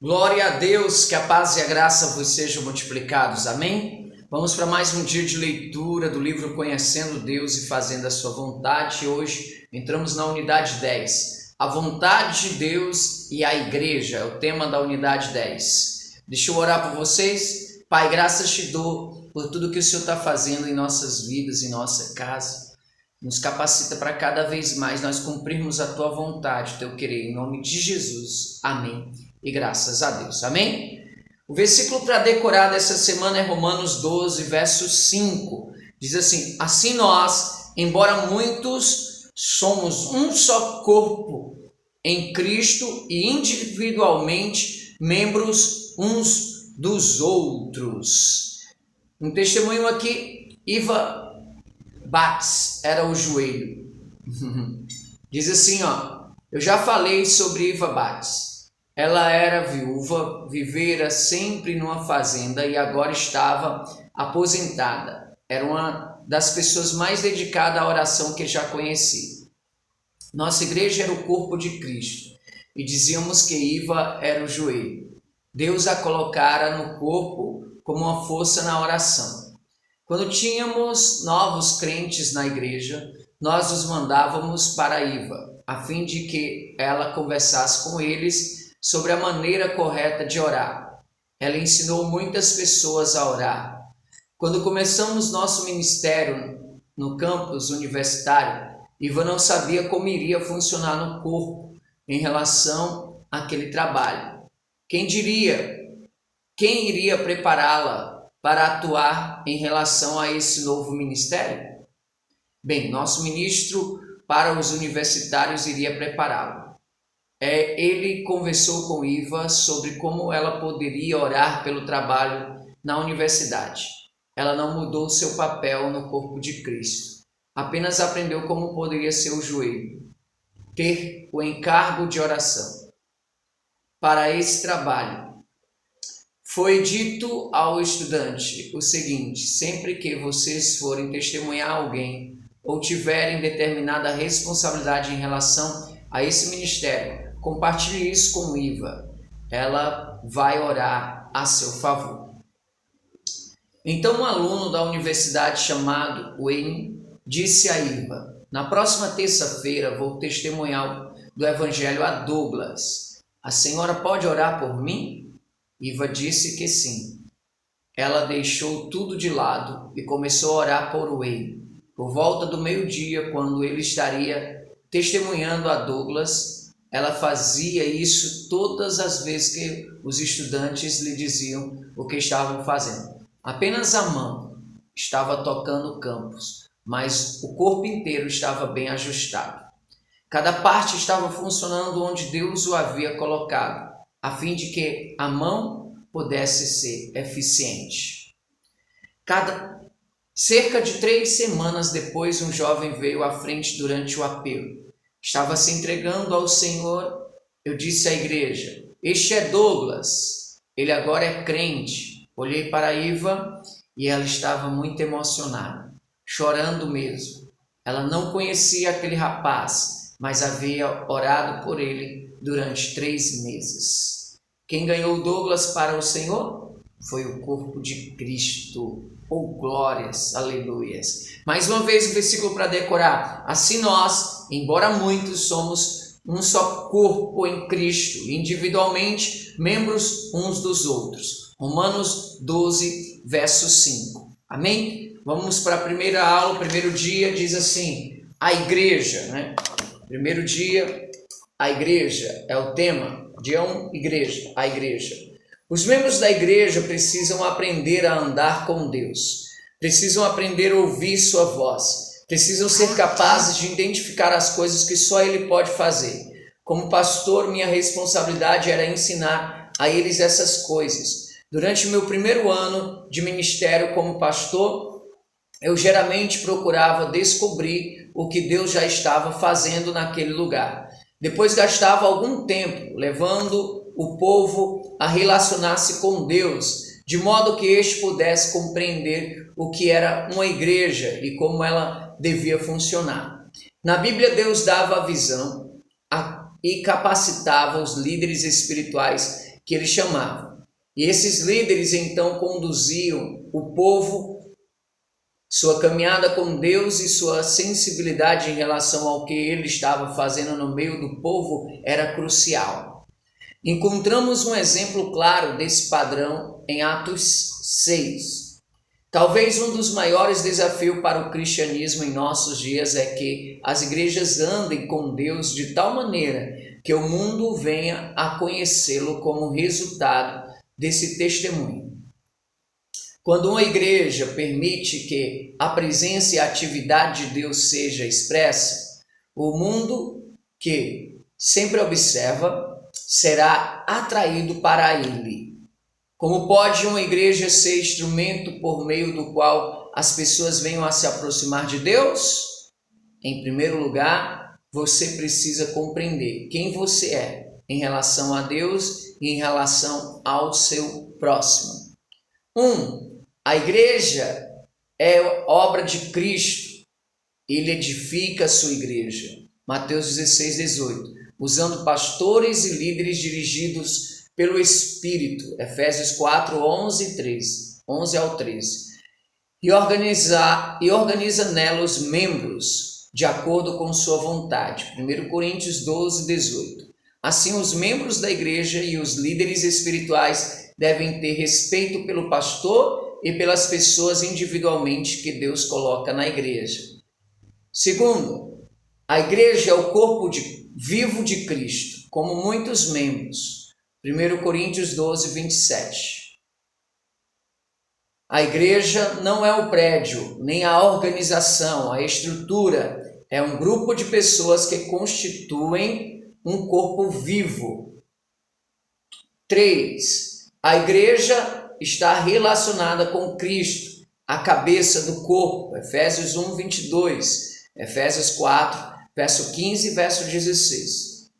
Glória a Deus, que a paz e a graça vos sejam multiplicados, amém? Vamos para mais um dia de leitura do livro Conhecendo Deus e Fazendo a Sua Vontade. Hoje entramos na unidade 10, a vontade de Deus e a igreja, é o tema da unidade 10. Deixa eu orar por vocês. Pai, graças te dou por tudo que o Senhor está fazendo em nossas vidas, em nossa casa. Nos capacita para cada vez mais nós cumprirmos a Tua vontade, o Teu querer, em nome de Jesus, amém. E graças a Deus, amém? O versículo para decorar dessa semana é Romanos 12, verso 5. Diz assim: assim nós, embora muitos, somos um só corpo em Cristo e individualmente membros uns dos outros. Um testemunho aqui, Iva Bates era o joelho. Diz assim, ó, eu já falei sobre Iva Bates. Ela era viúva, vivera sempre numa fazenda e agora estava aposentada. Era uma das pessoas mais dedicadas à oração que já conheci. Nossa igreja era o corpo de Cristo e dizíamos que Iva era o joelho. Deus a colocara no corpo como uma força na oração. Quando tínhamos novos crentes na igreja, nós os mandávamos para Iva, a fim de que ela conversasse com eles sobre a maneira correta de orar. Ela ensinou muitas pessoas a orar. Quando começamos nosso ministério no campus universitário, Iva não sabia como iria funcionar no corpo em relação àquele trabalho. Quem iria prepará-la para atuar em relação a esse novo ministério? Bem, nosso ministro para os universitários iria prepará-la. Ele conversou com Iva sobre como ela poderia orar pelo trabalho na universidade. Ela não mudou seu papel no corpo de Cristo, apenas aprendeu como poderia ser o joelho, ter o encargo de oração. Para esse trabalho, foi dito ao estudante o seguinte: sempre que vocês forem testemunhar alguém ou tiverem determinada responsabilidade em relação a esse ministério, compartilhe isso com Iva. Ela vai orar a seu favor. Então, um aluno da universidade chamado Wayne disse a Iva: na próxima terça-feira vou testemunhar do evangelho a Douglas. A senhora pode orar por mim? Iva disse que sim. Ela deixou tudo de lado e começou a orar por Wayne. Por volta do meio-dia, quando ele estaria testemunhando a Douglas, ela fazia isso todas as vezes que os estudantes lhe diziam o que estavam fazendo. Apenas a mão estava tocando o campus, mas o corpo inteiro estava bem ajustado. Cada parte estava funcionando onde Deus o havia colocado, a fim de que a mão pudesse ser eficiente. Cerca de 3 semanas depois, um jovem veio à frente durante o apelo. Estava se entregando ao Senhor. Eu disse à igreja: este é Douglas, ele agora é crente. Olhei para Iva e ela estava muito emocionada, chorando mesmo. Ela não conhecia aquele rapaz, mas havia orado por ele durante 3 meses. Quem ganhou Douglas para o Senhor foi o corpo de Cristo. Oh, glórias, aleluias. Mais uma vez o versículo para decorar. Assim nós, embora muitos, somos um só corpo em Cristo, individualmente membros uns dos outros. Romanos 12, verso 5. Amém? Vamos para a primeira aula. O primeiro dia diz assim, a igreja, né? Primeiro dia, a igreja é o tema. Dia 1, igreja, a igreja. Os membros da igreja precisam aprender a andar com Deus, precisam aprender a ouvir sua voz, precisam ser capazes de identificar as coisas que só Ele pode fazer. Como pastor, minha responsabilidade era ensinar a eles essas coisas. Durante o meu primeiro ano de ministério como pastor, eu geralmente procurava descobrir o que Deus já estava fazendo naquele lugar. Depois gastava algum tempo levando o povo a relacionar-se com Deus, de modo que este pudesse compreender o que era uma igreja e como ela devia funcionar. Na Bíblia, Deus dava a visão e capacitava os líderes espirituais que ele chamava. E esses líderes então conduziam o povo, sua caminhada com Deus e sua sensibilidade em relação ao que ele estava fazendo no meio do povo era crucial. Encontramos um exemplo claro desse padrão em Atos 6. Talvez um dos maiores desafios para o cristianismo em nossos dias é que as igrejas andem com Deus de tal maneira que o mundo venha a conhecê-lo como resultado desse testemunho. Quando uma igreja permite que a presença e a atividade de Deus seja expressa, o mundo que sempre observa será atraído para ele. Como pode uma igreja ser instrumento por meio do qual as pessoas venham a se aproximar de Deus? Em primeiro lugar, você precisa compreender quem você é em relação a Deus e em relação ao seu próximo. A igreja é obra de Cristo. Ele edifica a sua igreja. Mateus 16, 18. Usando pastores e líderes dirigidos pelo Espírito, Efésios 4, 11 ao 13, e organiza nela os membros de acordo com sua vontade, 1 Coríntios 12, 18. Assim, os membros da igreja e os líderes espirituais devem ter respeito pelo pastor e pelas pessoas individualmente que Deus coloca na igreja. Segundo, a igreja é o corpo vivo de Cristo, como muitos membros, 1 Coríntios 12, 27. A igreja não é o prédio, nem a organização, a estrutura. É um grupo de pessoas que constituem um corpo vivo. 3. A igreja está relacionada com Cristo, a cabeça do corpo. Efésios 1, 22. Efésios 4, verso 15 e verso 16.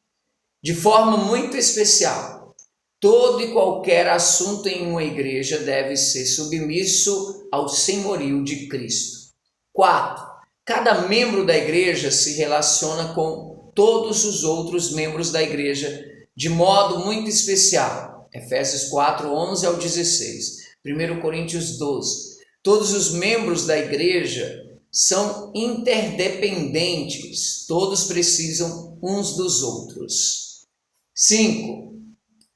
De forma muito especial, todo e qualquer assunto em uma igreja deve ser submisso ao senhorio de Cristo. 4. Cada membro da igreja se relaciona com todos os outros membros da igreja de modo muito especial. Efésios 4, 11 ao 16. 1 Coríntios 12. Todos os membros da igreja são interdependentes. Todos precisam uns dos outros. 5.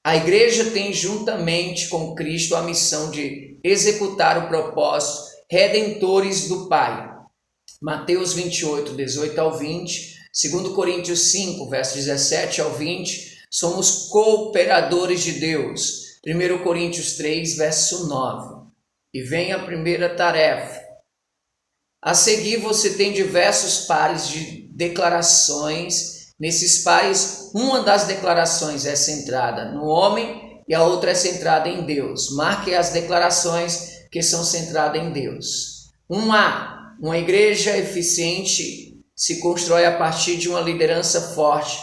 A igreja tem juntamente com Cristo a missão de executar o propósito redentores do Pai. Mateus 28, 18 ao 20, 2 Coríntios 5, versos 17 ao 20, somos cooperadores de Deus. 1 Coríntios 3, verso 9. E vem a primeira tarefa. A seguir você tem diversos pares de declarações. Nesses pares, uma das declarações é centrada no homem e a outra é centrada em Deus. Marque as declarações que são centradas em Deus. 1A. Uma igreja eficiente se constrói a partir de uma liderança forte,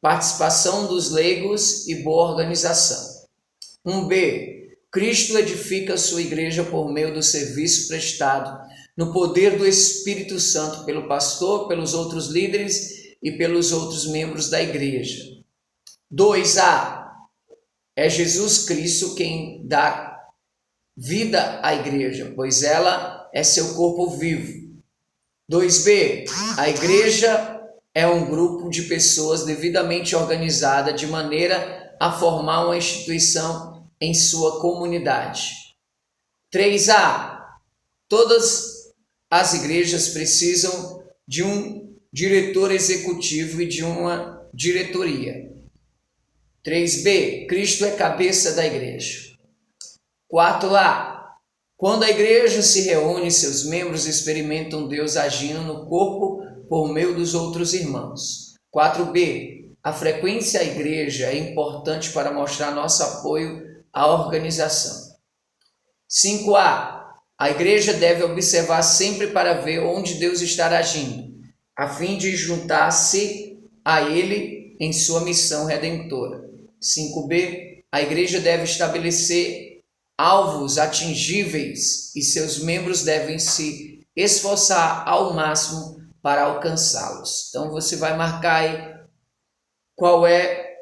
participação dos leigos e boa organização. 1B. Cristo edifica sua igreja por meio do serviço prestado no poder do Espírito Santo pelo pastor, pelos outros líderes e pelos outros membros da igreja. 2A. É Jesus Cristo quem dá vida à igreja, pois ela é seu corpo vivo. 2B. A igreja é um grupo de pessoas devidamente organizada de maneira a formar uma instituição em sua comunidade. 3A. Todas as igrejas precisam de um diretor executivo e de uma diretoria. 3B. Cristo é cabeça da igreja. 4A. Quando a igreja se reúne, seus membros experimentam Deus agindo no corpo por meio dos outros irmãos. 4B. A frequência à igreja é importante para mostrar nosso apoio à organização. 5A. A igreja deve observar sempre para ver onde Deus está agindo, a fim de juntar-se a Ele em sua missão redentora. 5B. A igreja deve estabelecer alvos atingíveis e seus membros devem se esforçar ao máximo para alcançá-los. Então você vai marcar aí qual é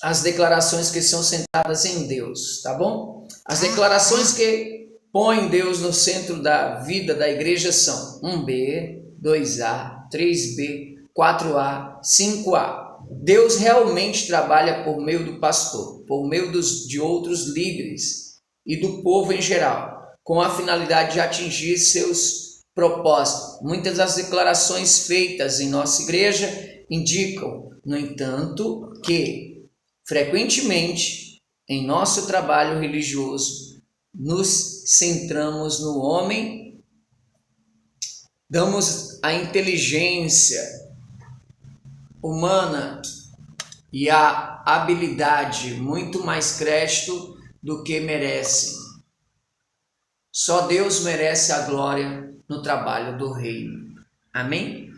as declarações que são centradas em Deus, tá bom? As declarações que põem Deus no centro da vida da igreja são 1b, 2a, 3b, 4a, 5a. Deus realmente trabalha por meio do pastor, por meio de outros líderes e do povo em geral, com a finalidade de atingir seus propósitos. Muitas das declarações feitas em nossa igreja indicam, no entanto, que frequentemente em nosso trabalho religioso nos centramos no homem, damos a inteligência humana e a habilidade muito mais crédito do que merecem. Só Deus merece a glória no trabalho do reino. Amém?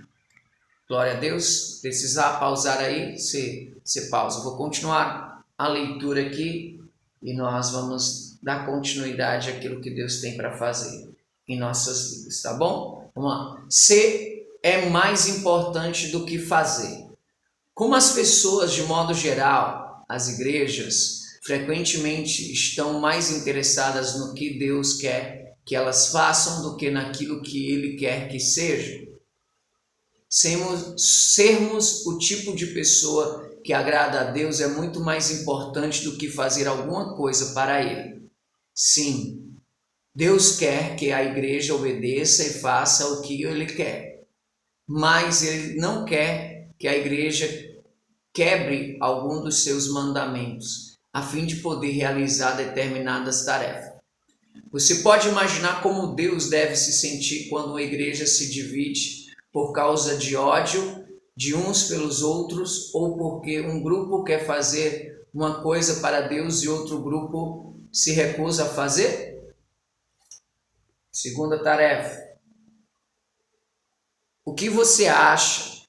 Glória a Deus. Precisar pausar aí? Você pausa. Vou continuar a leitura aqui e nós vamos dar continuidade àquilo que Deus tem para fazer em nossas vidas, tá bom? Vamos lá. Ser é mais importante do que fazer. Como as pessoas, de modo geral, as igrejas, frequentemente estão mais interessadas no que Deus quer que elas façam do que naquilo que Ele quer que sejam. Sermos o tipo de pessoa que agrada a Deus é muito mais importante do que fazer alguma coisa para Ele. Sim, Deus quer que a igreja obedeça e faça o que Ele quer, mas Ele não quer que a igreja quebre algum dos seus mandamentos, a fim de poder realizar determinadas tarefas. Você pode imaginar como Deus deve se sentir quando uma igreja se divide por causa de ódio de uns pelos outros, ou porque um grupo quer fazer uma coisa para Deus e outro grupo se recusa a fazer? Segunda tarefa. O que você acha?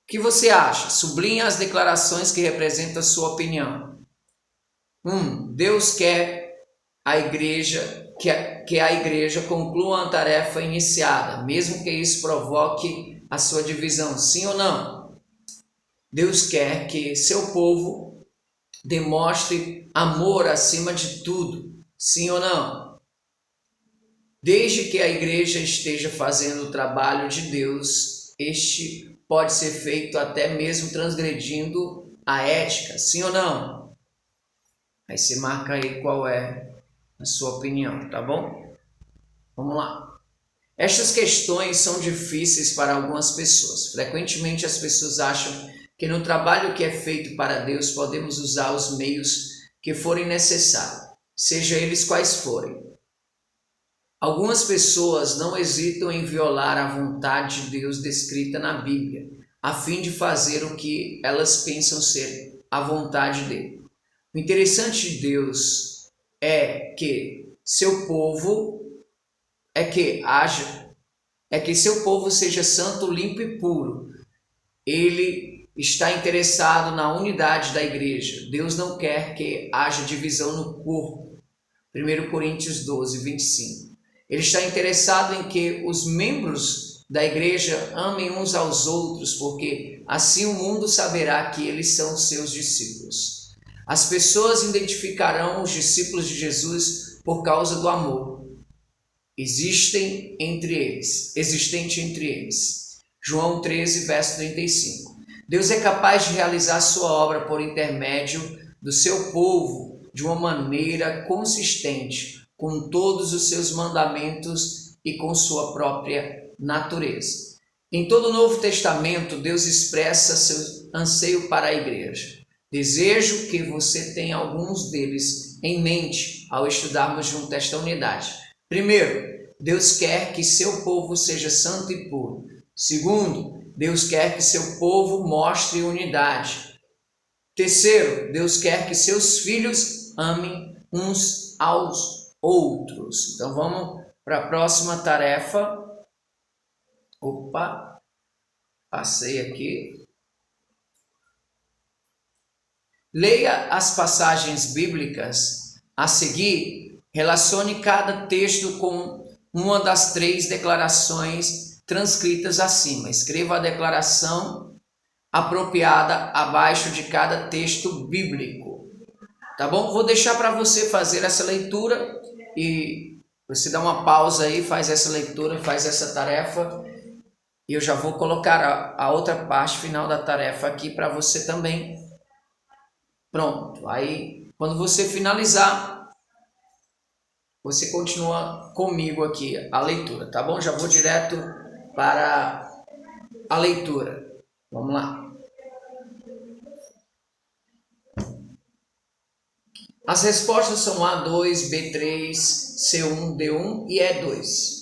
O que você acha? Sublinhe as declarações que representam a sua opinião. Deus quer a igreja, que a igreja conclua a tarefa iniciada, mesmo que isso provoque a sua divisão. Sim ou não? Deus quer que seu povo demonstre amor acima de tudo. Sim ou não? Desde que a igreja esteja fazendo o trabalho de Deus, este pode ser feito até mesmo transgredindo a ética, sim ou não? Aí você marca aí qual é a sua opinião, tá bom? Vamos lá. Estas questões são difíceis para algumas pessoas. Frequentemente as pessoas acham que no trabalho que é feito para Deus podemos usar os meios que forem necessários, seja eles quais forem. Algumas pessoas não hesitam em violar a vontade de Deus descrita na Bíblia, a fim de fazer o que elas pensam ser a vontade dele. O interessante de Deus é que seu povo seu povo seja santo, limpo e puro. Ele está interessado na unidade da igreja. Deus não quer que haja divisão no corpo. 1 Coríntios 12, 25. Ele está interessado em que os membros da igreja amem uns aos outros, porque assim o mundo saberá que eles são seus discípulos. As pessoas identificarão os discípulos de Jesus por causa do amor existente entre eles. João 13, verso 35. Deus é capaz de realizar sua obra por intermédio do seu povo de uma maneira consistente, com todos os seus mandamentos e com sua própria natureza. Em todo o Novo Testamento, Deus expressa seu anseio para a igreja. Desejo que você tenha alguns deles em mente ao estudarmos junto esta unidade. Primeiro, Deus quer que seu povo seja santo e puro. Segundo, Deus quer que seu povo mostre unidade. Terceiro, Deus quer que seus filhos amem uns aos outros. Então vamos para a próxima tarefa. Passei aqui. Leia as passagens bíblicas a seguir. Relacione cada texto com uma das 3 declarações transcritas acima. Escreva a declaração apropriada abaixo de cada texto bíblico. Tá bom? Vou deixar para você fazer essa leitura e você dá uma pausa aí, faz essa leitura, faz essa tarefa e eu já vou colocar a outra parte final da tarefa aqui para você também. Pronto, aí quando você finalizar, você continua comigo aqui a leitura, tá bom? Já vou direto para a leitura. Vamos lá. As respostas são A2, B3, C1, D1 e E2.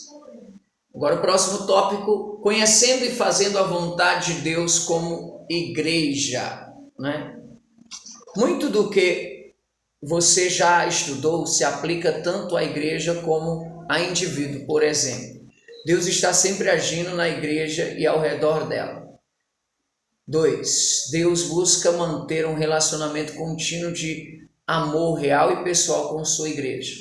Agora o próximo tópico, conhecendo e fazendo a vontade de Deus como igreja, né? Muito do que você já estudou se aplica tanto à igreja como a indivíduo. Por exemplo, Deus está sempre agindo na igreja e ao redor dela. 2. Deus busca manter um relacionamento contínuo de amor real e pessoal com sua igreja.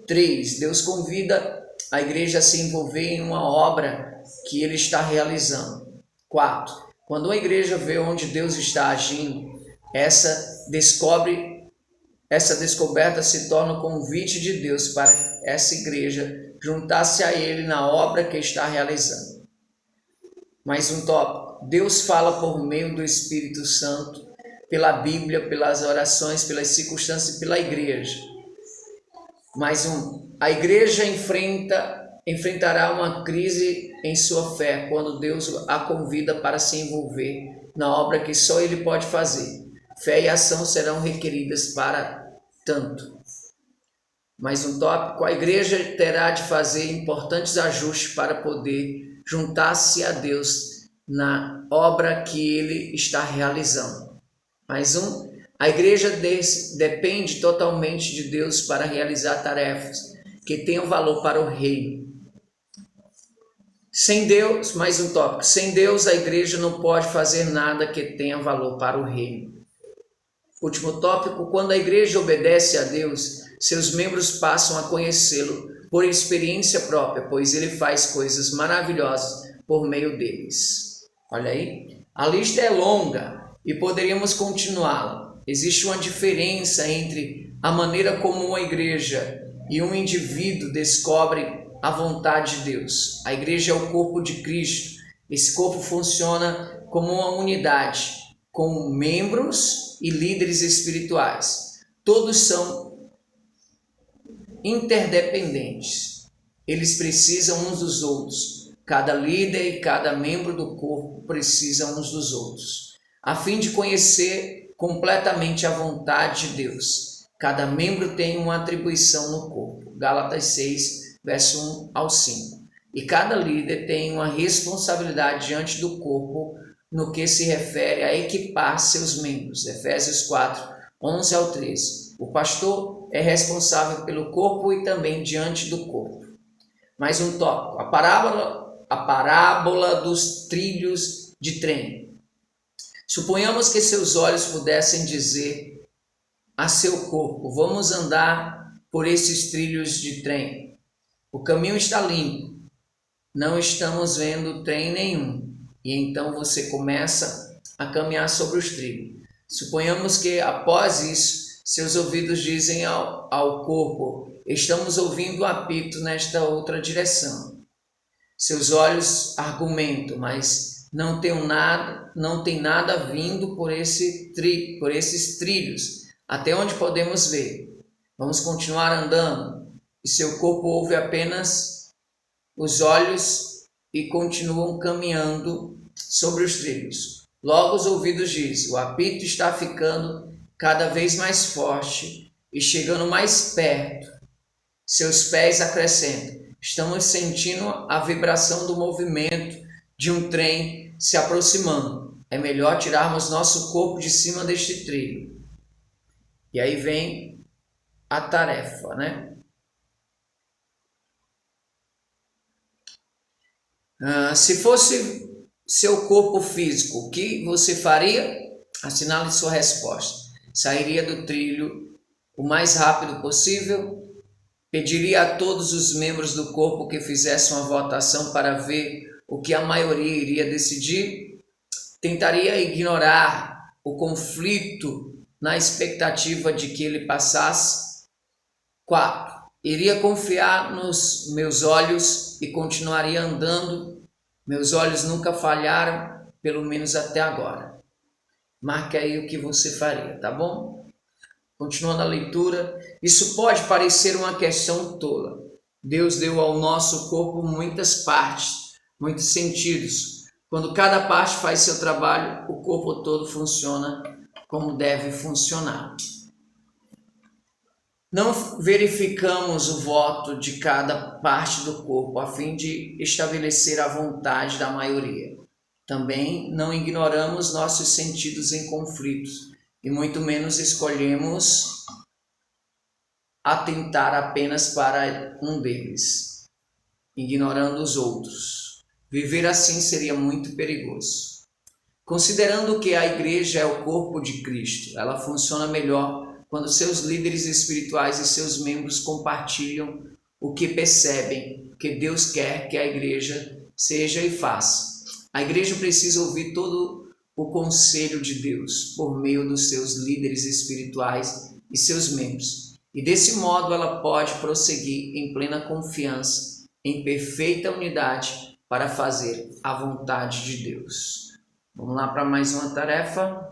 3. Deus convida a igreja a se envolver em uma obra que ele está realizando. 4. Quando a igreja vê onde Deus está agindo, essa descoberta se torna o convite de Deus para essa igreja juntar-se a ele na obra que está realizando. Mais um tópico. Deus fala por meio do Espírito Santo, pela Bíblia, pelas orações, pelas circunstâncias e pela igreja. Mais um. A igreja enfrentará uma crise em sua fé quando Deus a convida para se envolver na obra que só Ele pode fazer. Fé e ação serão requeridas para tanto. Mais um tópico. A igreja terá de fazer importantes ajustes para poder juntar-se a Deus na obra que Ele está realizando. Mais um. A igreja depende totalmente de Deus para realizar tarefas que tenham valor para o reino. Sem Deus, mais um tópico. Sem Deus, a igreja não pode fazer nada que tenha valor para o reino. Último tópico. Quando a igreja obedece a Deus, seus membros passam a conhecê-lo por experiência própria, pois ele faz coisas maravilhosas por meio deles. Olha aí, a lista é longa e poderíamos continuá-la. Existe uma diferença entre a maneira como uma igreja e um indivíduo descobrem a vontade de Deus. A igreja é o corpo de Cristo. Esse corpo funciona como uma unidade, com membros e líderes espirituais. Todos são interdependentes. Eles precisam uns dos outros. Cada líder e cada membro do corpo precisam uns dos outros, a fim de conhecer completamente a vontade de Deus. Cada membro tem uma atribuição no corpo. Gálatas 6, verso 1 ao 5. E cada líder tem uma responsabilidade diante do corpo no que se refere a equipar seus membros. Efésios 4, 11 ao 13. O pastor é responsável pelo corpo e também diante do corpo. Mais um tópico. A parábola dos trilhos de trem. Suponhamos que seus olhos pudessem dizer a seu corpo: vamos andar por esses trilhos de trem. O caminho está limpo, não estamos vendo trem nenhum. E então você começa a caminhar sobre os trilhos. Suponhamos que após isso, seus ouvidos dizem ao corpo: estamos ouvindo o apito nesta outra direção. Seus olhos argumentam, mas não tem nada vindo por esses trilhos, até onde podemos ver. Vamos continuar andando, e seu corpo ouve apenas os olhos e continuam caminhando sobre os trilhos. Logo os ouvidos dizem: o apito está ficando cada vez mais forte e chegando mais perto. Seus pés acrescentam: estamos sentindo a vibração do movimento de um trem se aproximando. É melhor tirarmos nosso corpo de cima deste trilho. E aí vem a tarefa, né? Se fosse seu corpo físico, o que você faria? Assinale sua resposta. Sairia do trilho o mais rápido possível? Pediria a todos os membros do corpo que fizessem uma votação para ver o que a maioria iria decidir? tentaria ignorar o conflito na expectativa de que ele passasse. 4. Iria confiar nos meus olhos e continuaria andando. Meus olhos nunca falharam, pelo menos até agora. Marque aí o que você faria, tá bom? Continuando a leitura. Isso pode parecer uma questão tola. Deus deu ao nosso corpo muitas partes, muitos sentidos. Quando cada parte faz seu trabalho, o corpo todo funciona como deve funcionar. Não verificamos o voto de cada parte do corpo a fim de estabelecer a vontade da maioria. Também não ignoramos nossos sentidos em conflitos e muito menos escolhemos atentar apenas para um deles, ignorando os outros. Viver assim seria muito perigoso. Considerando que a igreja é o corpo de Cristo, ela funciona melhor quando seus líderes espirituais e seus membros compartilham o que percebem que Deus quer que a igreja seja e faça. A igreja precisa ouvir todo o conselho de Deus por meio dos seus líderes espirituais e seus membros. E desse modo ela pode prosseguir em plena confiança, em perfeita unidade para fazer a vontade de Deus. Vamos lá para mais uma tarefa.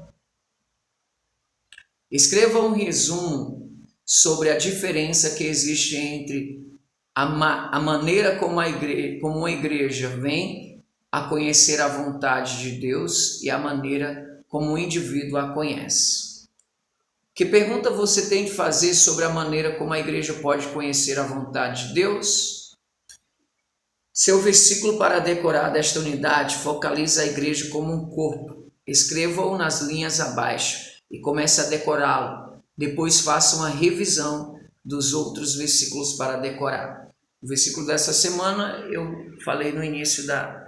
Escreva um resumo sobre a diferença que existe entre a maneira como uma igreja vem a conhecer a vontade de Deus e a maneira como o indivíduo a conhece. Que pergunta você tem de fazer sobre a maneira como a igreja pode conhecer a vontade de Deus? Seu versículo para decorar desta unidade focaliza a igreja como um corpo. Escreva-o nas linhas abaixo e comece a decorá-lo. Depois faça uma revisão dos outros versículos para decorar. O versículo dessa semana eu falei no início da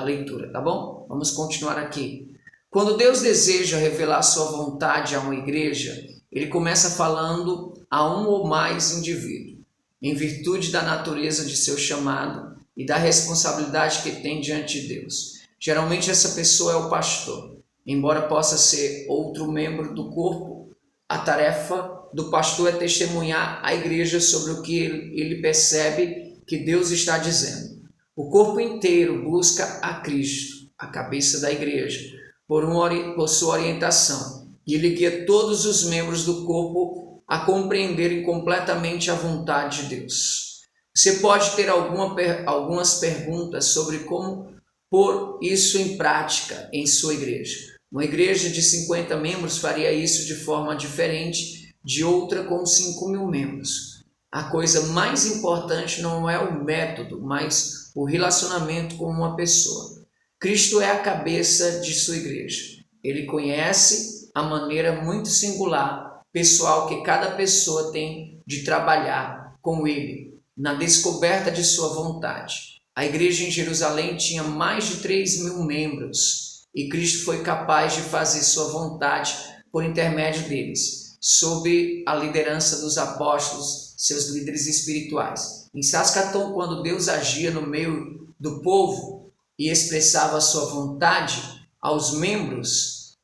leitura, tá bom? Vamos continuar aqui. Quando Deus deseja revelar sua vontade a uma igreja, ele começa falando a um ou mais indivíduos, em virtude da natureza de seu chamado e da responsabilidade que tem diante de Deus. Geralmente essa pessoa é o pastor. Embora possa ser outro membro do corpo, a tarefa do pastor é testemunhar à igreja sobre o que ele percebe que Deus está dizendo. O corpo inteiro busca a Cristo, a cabeça da igreja, por sua orientação, e ele guia todos os membros do corpo a compreenderem completamente a vontade de Deus. Você pode ter algumas perguntas sobre como pôr isso em prática em sua igreja. Uma igreja de 50 membros faria isso de forma diferente de outra com 5.000 membros. A coisa mais importante não é o método, mas o relacionamento com uma pessoa. Cristo é a cabeça de sua igreja. Ele conhece a maneira muito singular, pessoal, que cada pessoa tem de trabalhar com ele, na descoberta de sua vontade. A igreja em Jerusalém tinha mais de 3.000 membros. E Cristo foi capaz de fazer sua vontade por intermédio deles, sob a liderança dos apóstolos, seus líderes espirituais. Em Saskatoon, quando Deus agia no meio do povo e expressava a sua vontade aos membros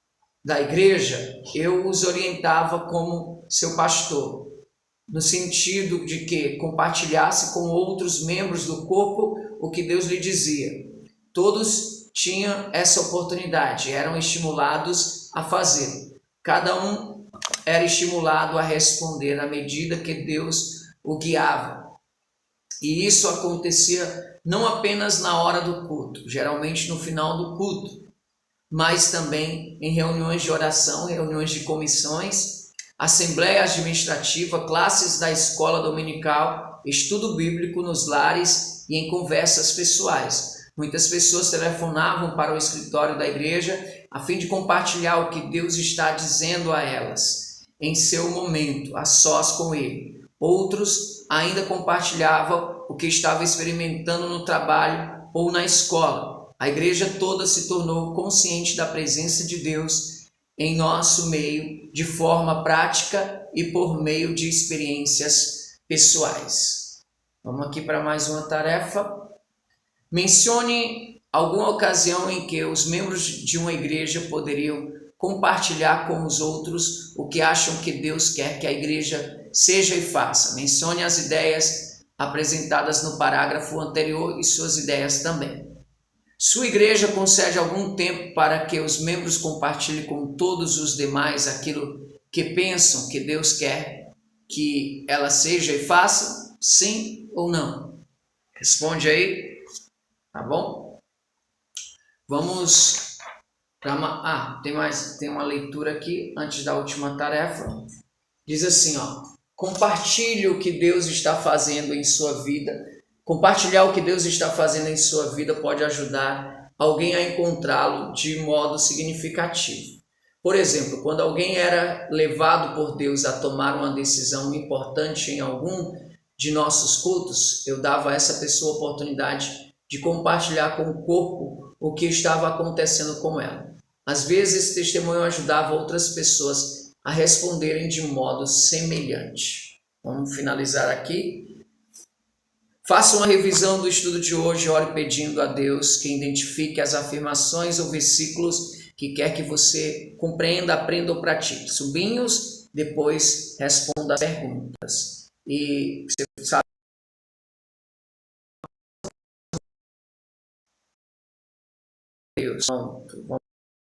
da igreja, eu os orientava como seu pastor, no sentido de que compartilhasse com outros membros do corpo o que Deus lhe dizia. Todos tinham essa oportunidade, eram estimulados a fazê-lo. Cada um era estimulado a responder à medida que Deus o guiava. E isso acontecia não apenas na hora do culto, geralmente no final do culto, mas também em reuniões de oração, reuniões de comissões, assembleia administrativa, classes da escola dominical, estudo bíblico nos lares e em conversas pessoais. Muitas pessoas telefonavam para o escritório da igreja a fim de compartilhar o que Deus está dizendo a elas em seu momento, a sós com Ele. Outros ainda compartilhavam o que estava experimentando no trabalho ou na escola. A igreja toda se tornou consciente da presença de Deus em nosso meio de forma prática e por meio de experiências pessoais. Vamos aqui para mais uma tarefa. Mencione alguma ocasião em que os membros de uma igreja poderiam compartilhar com os outros o que acham que Deus quer que a igreja seja e faça. Mencione as ideias apresentadas no parágrafo anterior e suas ideias também. Sua igreja concede algum tempo para que os membros compartilhem com todos os demais aquilo que pensam que Deus quer que ela seja e faça? Sim ou não? Responde aí, tá bom? Vamos para uma... tem uma leitura aqui antes da última tarefa. Diz assim, compartilhe o que Deus está fazendo em sua vida. Compartilhar o que Deus está fazendo em sua vida pode ajudar alguém a encontrá-lo de modo significativo. Por exemplo, quando alguém era levado por Deus a tomar uma decisão importante em algum de nossos cultos, eu dava a essa pessoa a oportunidade de compartilhar com o corpo o que estava acontecendo com ela. Às vezes, esse testemunho ajudava outras pessoas a responderem de modo semelhante. Vamos finalizar aqui. Faça uma revisão do estudo de hoje, ore pedindo a Deus que identifique as afirmações ou versículos que quer que você compreenda, aprenda ou pratique. Sublinhe-os, depois responda as perguntas. E você sabe... Deus, vamos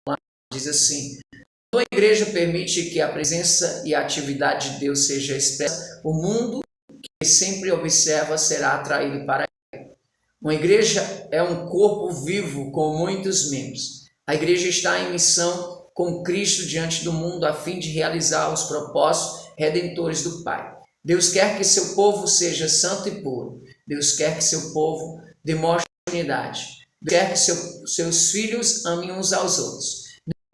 lá, diz assim: quando a igreja permite que a presença e a atividade de Deus seja expressa, o mundo que sempre observa será atraído para ela. Uma igreja é um corpo vivo com muitos membros. A igreja está em missão com Cristo diante do mundo a fim de realizar os propósitos redentores do Pai. Deus quer que seu povo seja santo e puro. Deus quer que seu povo demonstre unidade. Deus quer que seus filhos amem uns aos outros.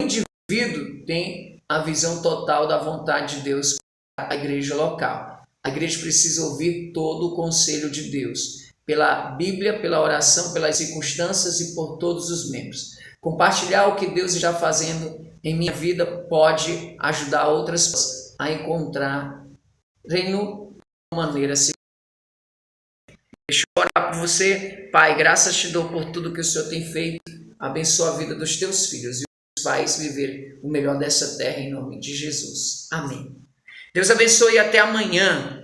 O indivíduo tem a visão total da vontade de Deus para a igreja local. A igreja precisa ouvir todo o conselho de Deus, pela Bíblia, pela oração, pelas circunstâncias e por todos os membros. Compartilhar o que Deus está fazendo em minha vida pode ajudar outras pessoas a encontrar reino de uma maneira seguinte. Deixa eu orar por você. Pai, graças te dou por tudo que o Senhor tem feito. Abençoa a vida dos teus filhos e os pais viver o melhor dessa terra em nome de Jesus. Amém. Deus abençoe e até amanhã.